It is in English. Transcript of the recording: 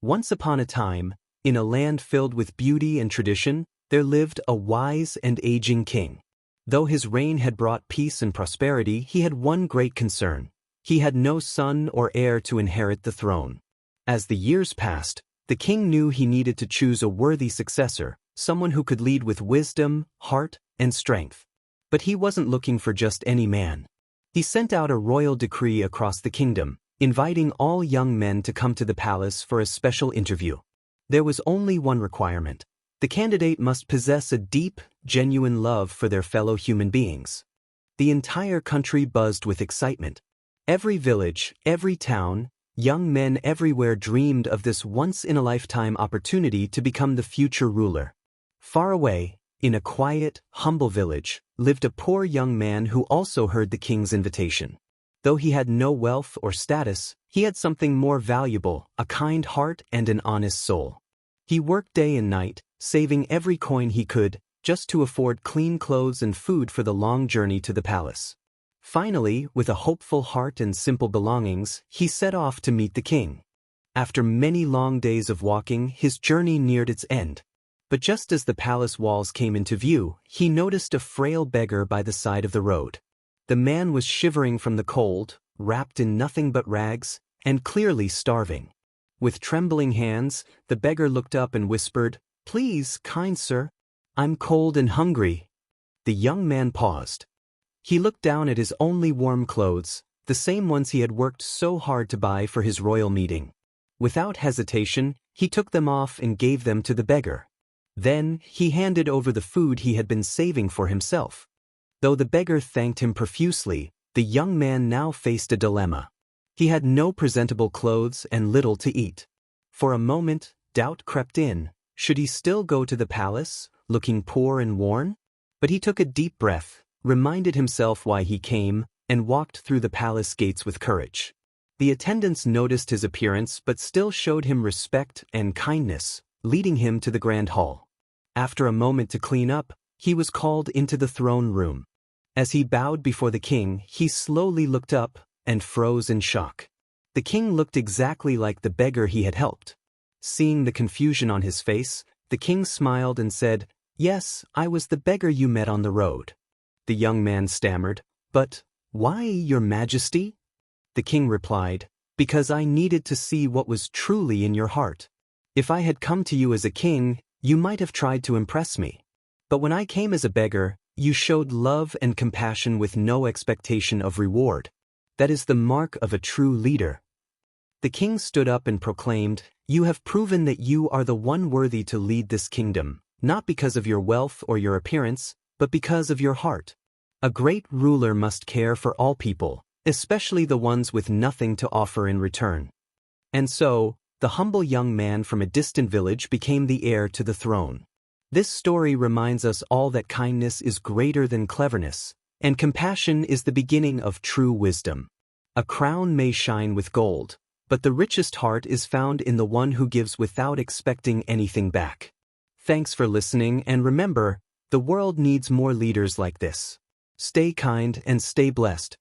Once upon a time, in a land filled with beauty and tradition, there lived a wise and aging king. Though his reign had brought peace and prosperity, he had one great concern. He had no son or heir to inherit the throne. As the years passed, the king knew he needed to choose a worthy successor, someone who could lead with wisdom, heart, and strength. But he wasn't looking for just any man. He sent out a royal decree across the kingdom, inviting all young men to come to the palace for a special interview. There was only one requirement. The candidate must possess a deep, genuine love for their fellow human beings. The entire country buzzed with excitement. Every village, every town, young men everywhere dreamed of this once-in-a-lifetime opportunity to become the future ruler. Far away, in a quiet, humble village, lived a poor young man who also heard the king's invitation. Though he had no wealth or status, he had something more valuable, a kind heart and an honest soul. He worked day and night, saving every coin he could, just to afford clean clothes and food for the long journey to the palace. Finally, with a hopeful heart and simple belongings, he set off to meet the king. After many long days of walking, his journey neared its end. But just as the palace walls came into view, he noticed a frail beggar by the side of the road. The man was shivering from the cold, wrapped in nothing but rags, and clearly starving. With trembling hands, the beggar looked up and whispered, "Please, kind sir, I'm cold and hungry." The young man paused. He looked down at his only warm clothes, the same ones he had worked so hard to buy for his royal meeting. Without hesitation, he took them off and gave them to the beggar. Then, he handed over the food he had been saving for himself. Though the beggar thanked him profusely, the young man now faced a dilemma. He had no presentable clothes and little to eat. For a moment, doubt crept in. Should he still go to the palace, looking poor and worn? But he took a deep breath, reminded himself why he came, and walked through the palace gates with courage. The attendants noticed his appearance but still showed him respect and kindness, leading him to the grand hall. After a moment to clean up, he was called into the throne room. As he bowed before the king, he slowly looked up and froze in shock. The king looked exactly like the beggar he had helped. Seeing the confusion on his face, the king smiled and said, "Yes, I was the beggar you met on the road." The young man stammered, "But why, your majesty?" The king replied, "Because I needed to see what was truly in your heart. If I had come to you as a king, you might have tried to impress me. But when I came as a beggar, you showed love and compassion with no expectation of reward. That is the mark of a true leader." The king stood up and proclaimed, "You have proven that you are the one worthy to lead this kingdom, not because of your wealth or your appearance, but because of your heart. A great ruler must care for all people, especially the ones with nothing to offer in return." And so, the humble young man from a distant village became the heir to the throne. This story reminds us all that kindness is greater than cleverness, and compassion is the beginning of true wisdom. A crown may shine with gold, but the richest heart is found in the one who gives without expecting anything back. Thanks for listening, and remember, the world needs more leaders like this. Stay kind and stay blessed.